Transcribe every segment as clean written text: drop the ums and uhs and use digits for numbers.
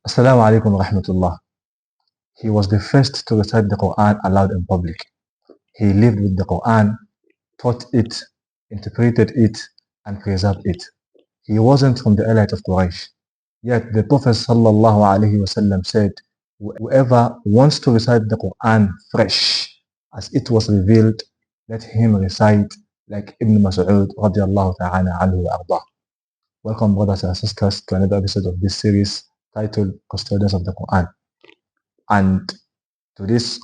Assalamu alaikum wa rahmatullah. He was the first to recite the Quran aloud in public. He lived with the Quran, taught it, interpreted it, and preserved it. He wasn't from the elite of Quraysh. Yet the Prophet sallallahu alaihi wasallam said, whoever wants to recite the Quran fresh as it was revealed, let him recite like Ibn Mas'ud radiallahu ta'ala anhu wa ardah. Welcome brothers and sisters to another episode of this series titled Custodians of the Quran. And today's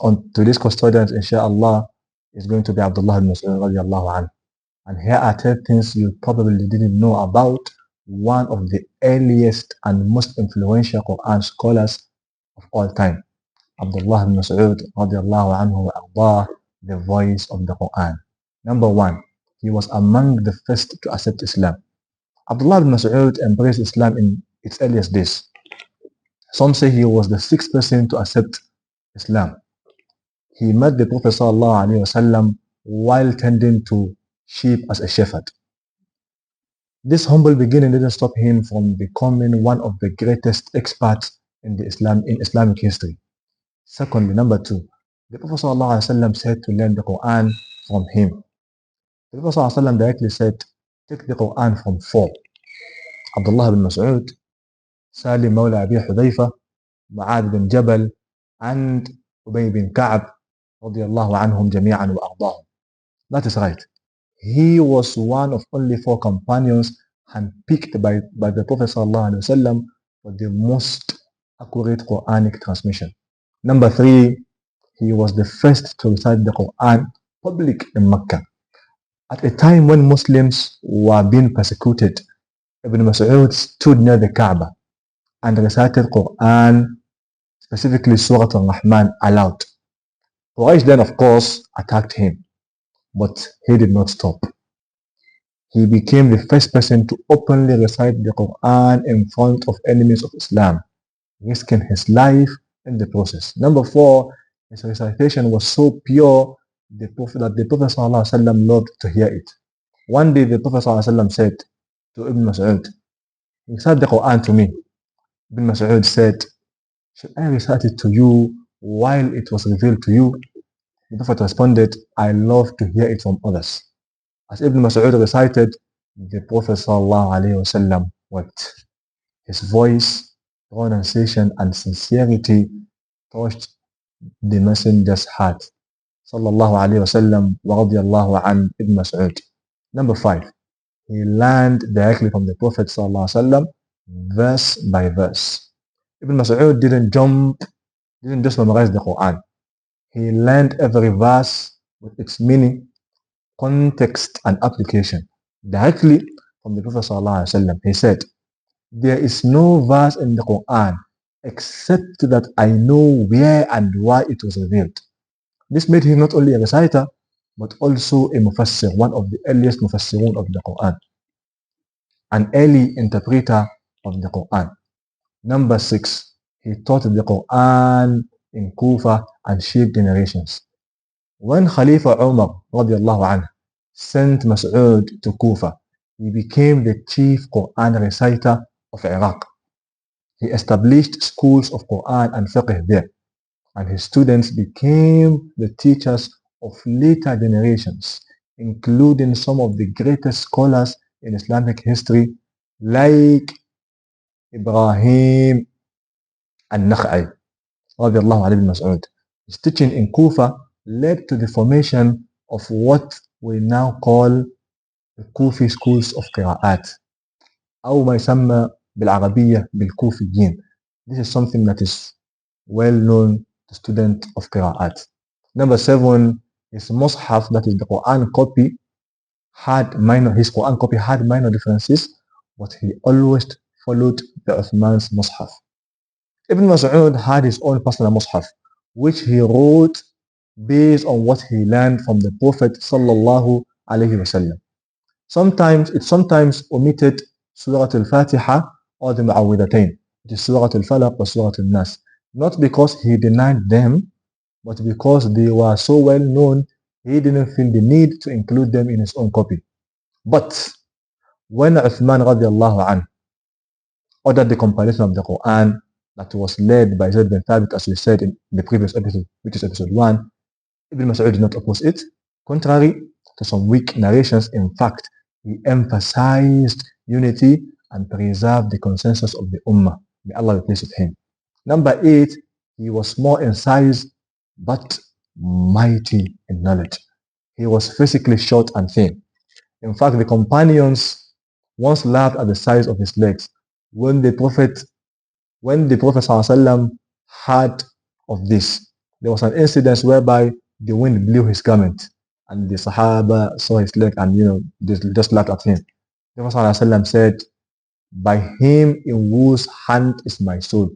custodians, inshallah, is going to be Abdullah ibn Mas'ud radiallahu anhu. And here are 10 things you probably didn't know about one of the earliest and most influential Quran scholars of all time, Abdullah ibn Mas'ud radiallahu anhu wa ardah, the voice of the Quran. Number 1, he was among the first to accept Islam. Abdullah ibn Mas'ud embraced Islam in its earliest days. Some say he was the 6th person to accept Islam. He met the Prophet ﷺ while tending to sheep as a shepherd. This humble beginning didn't stop him from becoming one of the greatest experts in Islamic history. Secondly, number 2, the Prophet ﷺ said to learn the Quran from him. The Prophet ﷺ directly said, take the Quran from 4: Abdullah ibn Mas'ud, Salim Mawla Abi Hudayfa, Mu'adh bin Jabal, and Ubay bin Ka'b radiyallahu anhum jami'an wa ardahum. That is right. He was one of only 4 companions handpicked by the Prophet sallallahu alaihi wasallam for the most accurate Quranic transmission. Number 3, he was the first to recite the Quran public in Mecca. At a time when Muslims were being persecuted, Ibn Mas'ud stood near the Kaaba and recited Quran, specifically Surah Al-Rahman, aloud. Quraysh then, of course, attacked him, but he did not stop. He became the first person to openly recite the Quran in front of enemies of Islam, risking his life in the process. Number 4, his recitation was so pure that the Prophet ﷺ loved to hear it. One day the Prophet ﷺ said to Ibn Mas'ud, recite the Quran to me. Ibn Mas'ud said, should I recite it to you while it was revealed to you? The Prophet responded, I love to hear it from others. As Ibn Mas'ud recited, the Prophet ﷺ wept. His voice, pronunciation, and sincerity touched the messenger's heart. Sallallahu alayhi wasallam wa radiyallahu an Ibn Mas'ud. Number 5, he learned directly from the Prophet ﷺ, verse by verse. Ibn Mas'ud didn't just memorize the Quran. He learned every verse with its meaning, context, and application directly from the Prophet ﷺ. He said, there is no verse in the Quran except that I know where and why it was revealed. This made him not only a reciter, but also a mufassir, one of the earliest mufassirun of the Quran, an early interpreter of the Quran. Number 6, he taught the Quran in Kufa and shaped generations. When Khalifa Umar radiallahu anhu sent Mas'ud to Kufa, he became the chief Quran reciter of Iraq. He established schools of Quran and fiqh there, and his students became the teachers of later generations, including some of the greatest scholars in Islamic history like Ibrahim al-Nakhai radiallahu anhu Mas'ud. His teaching in Kufa led to the formation of what we now call the Kufi schools of Qira'at, أو ما يسمى بالعربية بالكوفيين. This is something that is well known to students of Qira'at. Number 7, his Mushaf, that is the Quran copy, his Quran copy had minor differences, but he always followed the Uthman's Mushaf. Ibn Mas'ud had his own personal Mushaf, which he wrote based on what he learned from the Prophet sallallahu alaihi wasallam. Sometimes omitted Surah Al-Fatiha or the Mu'awwidhatayn, which is Surah Al-Falaq or Surah Al-Nas, not because he denied them, but because they were so well known, he didn't feel the need to include them in his own copy. But when Uthman radiallahu anhu ordered the compilation of the Quran, that was led by Zayd bin Thabit, as we said in the previous episode, which is episode 1, Ibn Mas'ud did not oppose it. Contrary to some weak narrations, in fact, he emphasized unity and preserved the consensus of the Ummah. May Allah be pleased with him. Number 8, he was small in size but mighty in knowledge. He was physically short and thin. In fact, the companions once laughed at the size of his legs when the Prophet ﷺ heard of this. There was an incident whereby the wind blew his garment and the sahabah saw his leg and they just laughed at him. The Prophet ﷺ said, by him in whose hand is my soul,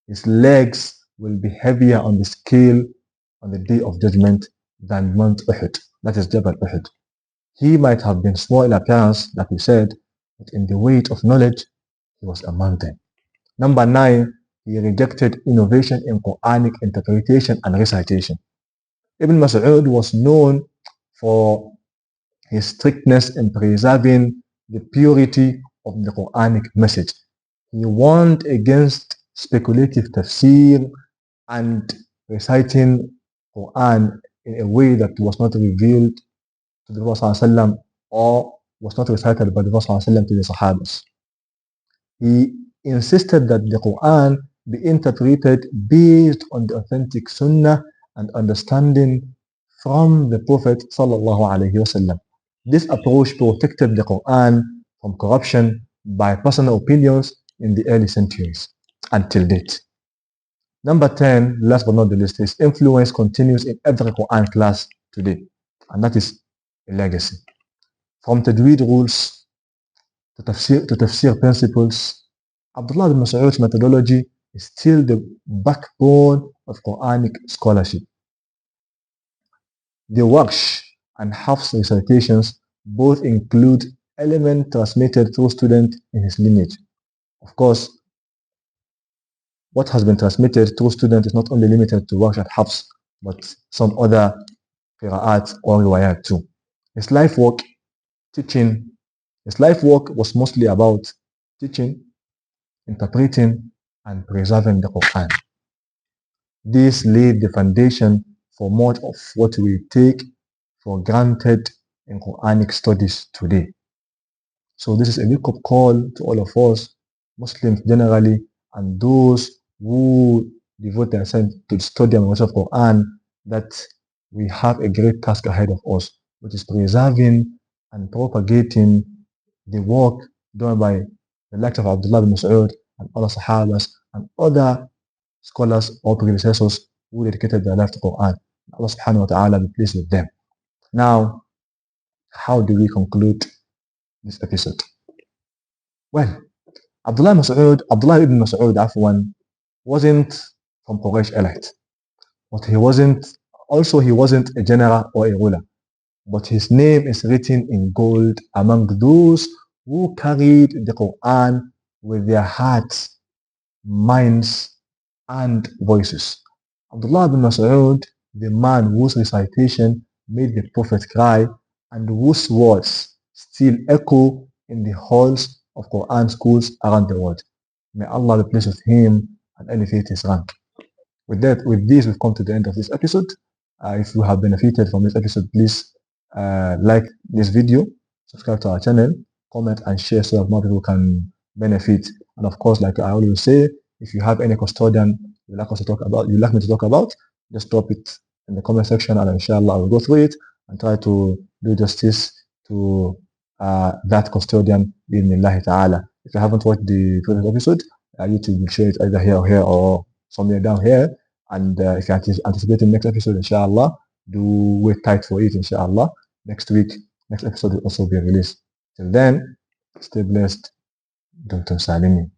his legs will be heavier on the scale on the day of judgment than Mount Uhud, that is Jabal Uhud. He might have been small in appearance, like we said, but in the weight of knowledge, he was a mountain. Number 9, he rejected innovation in Quranic interpretation and recitation. Ibn Mas'ud was known for his strictness in preserving the purity of the Quranic message. He warned against speculative tafsir and reciting Quran in a way that was not revealed to the Prophet ﷺ or was not recited by the Prophet ﷺ to the Sahabas. He insisted that the Quran be interpreted based on the authentic Sunnah and understanding from the Prophet ﷺ. This approach protected the Quran from corruption by personal opinions in the early centuries until date. Number 10, last but not the least, his influence continues in every Quran class today, and that is a legacy. From tajweed rules to tafsir principles, Abdullah ibn Mas'ud's methodology is still the backbone of Quranic scholarship. The Warsh and Hafs recitations both include elements transmitted through students in his lineage. Of course, what has been transmitted through students is not only limited to Warsh and Hafs, but some other qira'at or riwayat too. His life work was mostly about teaching, interpreting, and preserving the Quran. This laid the foundation for much of what we take for granted in Quranic studies today. So this is a wake-up call to all of us, Muslims generally, and those who devote themselves to the study and knowledge of Quran, that we have a great task ahead of us, which is preserving and propagating the work done by the likes of Abdullah ibn Mas'ud and other Sahabas and other scholars or predecessors who dedicated their life to Quran. Allah subhanahu wa ta'ala be pleased with them. Now, how do we conclude this episode? Well, Abdullah ibn Mas'ud wasn't from Quraysh elite, but he wasn't a general or a ruler, but his name is written in gold among those who carried the Quran with their hearts, minds, and voices. Abdullah ibn Mas'ud, the man whose recitation made the Prophet cry and whose words still echo in the halls of Quran schools around the world. May Allah be pleased with him and elevate his rank. With this, we've come to the end of this episode. If you have benefited from this episode, please like this video, subscribe to our channel, comment and share so that more people can benefit. And of course, like I always say, if you have any custodian you'd like me to talk about, just drop it in the comment section, and inshallah I will go through it and try to do justice to that custodian bi'idhnillahi ta'ala. If you haven't watched the previous episode, YouTube will share it either here or here or somewhere down here. And if you're anticipating next episode, inshallah, do wait tight for it, inshallah. Next episode will also be released. Till then, stay blessed. Don't salimi.